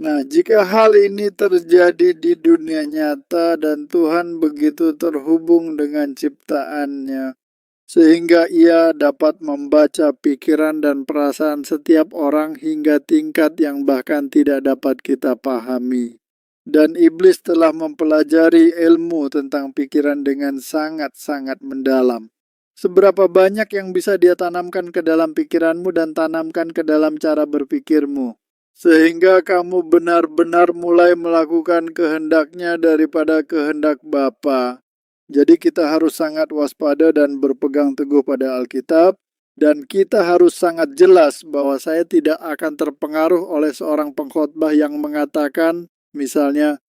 Nah, jika hal ini terjadi di dunia nyata dan Tuhan begitu terhubung dengan ciptaannya, sehingga ia dapat membaca pikiran dan perasaan setiap orang hingga tingkat yang bahkan tidak dapat kita pahami. Dan iblis telah mempelajari ilmu tentang pikiran dengan sangat-sangat mendalam. Seberapa banyak yang bisa dia tanamkan ke dalam pikiranmu dan tanamkan ke dalam cara berpikirmu, sehingga kamu benar-benar mulai melakukan kehendaknya daripada kehendak Bapa. Jadi kita harus sangat waspada dan berpegang teguh pada Alkitab, dan kita harus sangat jelas bahwa saya tidak akan terpengaruh oleh seorang pengkhotbah yang mengatakan, misalnya,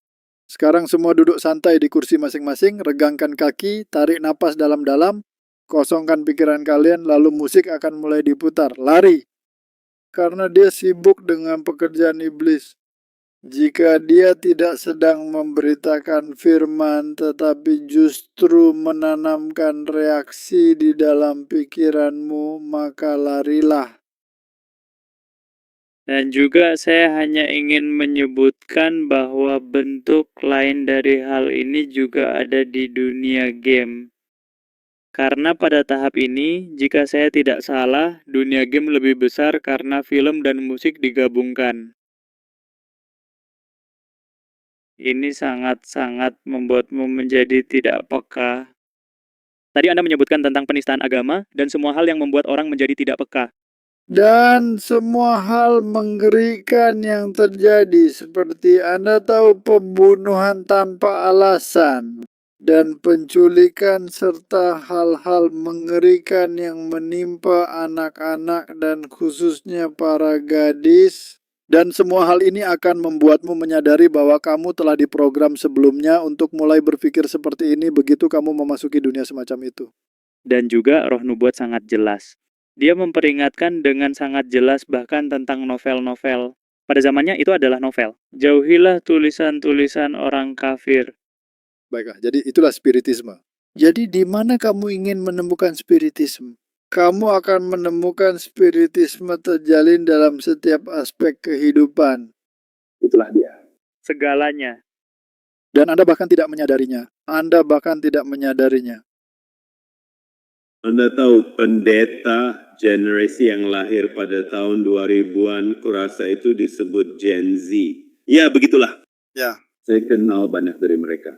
sekarang semua duduk santai di kursi masing-masing, regangkan kaki, tarik napas dalam-dalam, kosongkan pikiran kalian, lalu musik akan mulai diputar. Lari, karena dia sibuk dengan pekerjaan iblis. Jika dia tidak sedang memberitakan firman, tetapi justru menanamkan reaksi di dalam pikiranmu, maka larilah. Dan juga saya hanya ingin menyebutkan bahwa bentuk lain dari hal ini juga ada di dunia game. Karena pada tahap ini, jika saya tidak salah, dunia game lebih besar karena film dan musik digabungkan. Ini sangat-sangat membuatmu menjadi tidak peka. Tadi Anda menyebutkan tentang penistaan agama dan semua hal yang membuat orang menjadi tidak peka. Dan semua hal mengerikan yang terjadi, seperti Anda tahu, pembunuhan tanpa alasan, dan penculikan serta hal-hal mengerikan yang menimpa anak-anak dan khususnya para gadis. Dan semua hal ini akan membuatmu menyadari bahwa kamu telah diprogram sebelumnya untuk mulai berpikir seperti ini begitu kamu memasuki dunia semacam itu. Dan juga roh nubuat sangat jelas. Dia memperingatkan dengan sangat jelas bahkan tentang novel-novel. Pada zamannya itu adalah novel. Jauhilah tulisan-tulisan orang kafir. Baiklah, jadi itulah spiritisme. Jadi di mana kamu ingin menemukan spiritisme? Kamu akan menemukan spiritisme terjalin dalam setiap aspek kehidupan. Itulah dia. Segalanya. Dan Anda bahkan tidak menyadarinya. Anda bahkan tidak menyadarinya. Anda tahu pendeta generasi yang lahir pada tahun 2000-an, kurasa itu disebut Gen Z. Ya, begitulah. Ya. Saya kenal banyak dari mereka.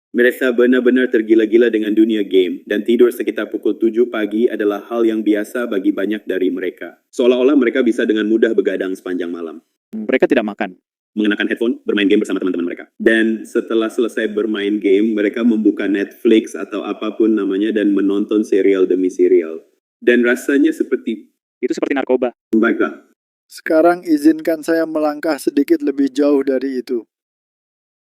Mereka benar-benar tergila-gila dengan dunia game, dan tidur sekitar pukul 7 pagi adalah hal yang biasa bagi banyak dari mereka. Seolah-olah mereka bisa dengan mudah begadang sepanjang malam. Mereka tidak makan. Mengenakan headphone, bermain game bersama teman-teman mereka. Dan setelah selesai bermain game, mereka membuka Netflix atau apapun namanya dan menonton serial demi serial. Dan rasanya seperti... Itu seperti narkoba. Baiklah. Sekarang izinkan saya melangkah sedikit lebih jauh dari itu.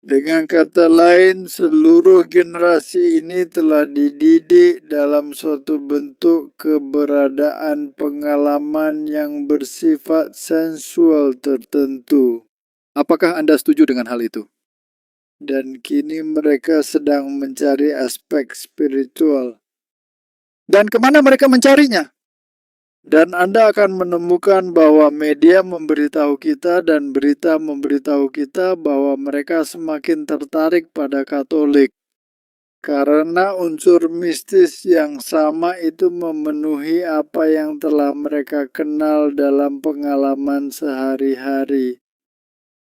Dengan kata lain, seluruh generasi ini telah dididik dalam suatu bentuk keberadaan pengalaman yang bersifat sensual tertentu. Apakah Anda setuju dengan hal itu? Dan kini mereka sedang mencari aspek spiritual. Dan kemana mereka mencarinya? Dan Anda akan menemukan bahwa media memberitahu kita dan berita memberitahu kita bahwa mereka semakin tertarik pada Katolik. Karena unsur mistis yang sama itu memenuhi apa yang telah mereka kenal dalam pengalaman sehari-hari.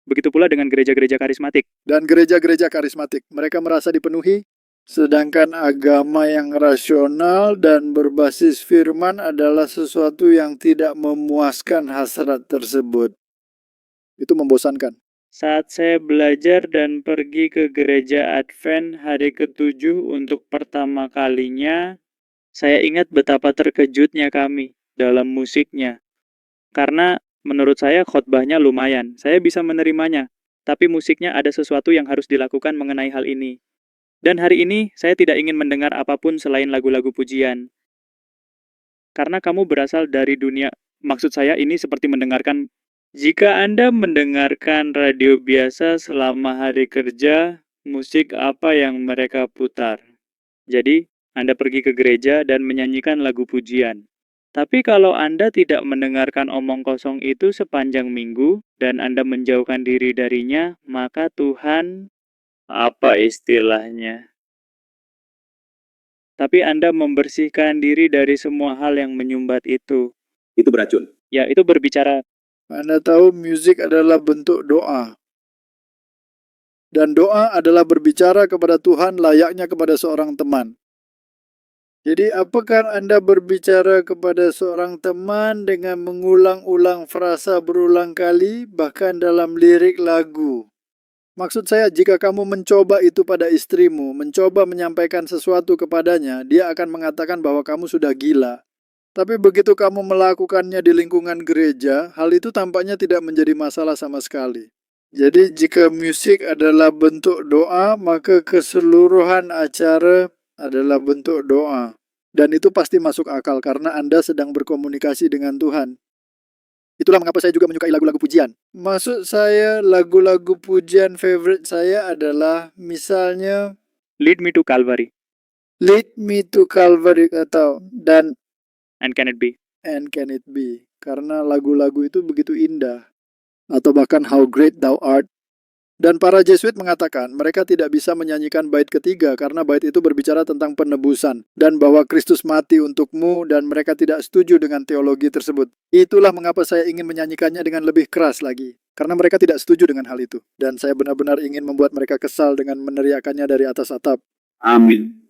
Begitu pula dengan gereja-gereja karismatik. Dan gereja-gereja karismatik, mereka merasa dipenuhi. Sedangkan agama yang rasional dan berbasis firman adalah sesuatu yang tidak memuaskan hasrat tersebut. Itu membosankan. Saat saya belajar dan pergi ke gereja Advent hari ke-7 untuk pertama kalinya, saya ingat betapa terkejutnya kami dalam musiknya. Karena menurut saya khotbahnya lumayan, saya bisa menerimanya. Tapi musiknya ada sesuatu yang harus dilakukan mengenai hal ini. Dan hari ini saya tidak ingin mendengar apapun selain lagu-lagu pujian. Karena kamu berasal dari dunia, maksud saya ini seperti mendengarkan. Jika Anda mendengarkan radio biasa selama hari kerja, musik apa yang mereka putar? Jadi, Anda pergi ke gereja dan menyanyikan lagu pujian. Tapi kalau Anda tidak mendengarkan omong kosong itu sepanjang minggu dan Anda menjauhkan diri darinya, maka Tuhan, apa istilahnya? Tapi Anda membersihkan diri dari semua hal yang menyumbat itu. Itu beracun. Ya, itu berbicara. Anda tahu musik adalah bentuk doa. Dan doa adalah berbicara kepada Tuhan layaknya kepada seorang teman. Jadi apakah Anda berbicara kepada seorang teman dengan mengulang-ulang frasa berulang kali, bahkan dalam lirik lagu? Maksud saya, jika kamu mencoba itu pada istrimu, mencoba menyampaikan sesuatu kepadanya, dia akan mengatakan bahwa kamu sudah gila. Tapi begitu kamu melakukannya di lingkungan gereja, hal itu tampaknya tidak menjadi masalah sama sekali. Jadi jika musik adalah bentuk doa, maka keseluruhan acara adalah bentuk doa. Dan itu pasti masuk akal karena Anda sedang berkomunikasi dengan Tuhan. Itulah mengapa saya juga menyukai lagu-lagu pujian. Maksud saya, lagu-lagu pujian favorite saya adalah misalnya Lead Me to Calvary. Lead Me to Calvary atau dan And Can It Be? And Can It Be. Karena lagu-lagu itu begitu indah. Atau bahkan How Great Thou Art. Dan para Jesuit mengatakan mereka tidak bisa menyanyikan bait ketiga karena bait itu berbicara tentang penebusan dan bahwa Kristus mati untukmu dan mereka tidak setuju dengan teologi tersebut. Itulah mengapa saya ingin menyanyikannya dengan lebih keras lagi. Karena mereka tidak setuju dengan hal itu. Dan saya benar-benar ingin membuat mereka kesal dengan meneriakannya dari atas atap. Amin.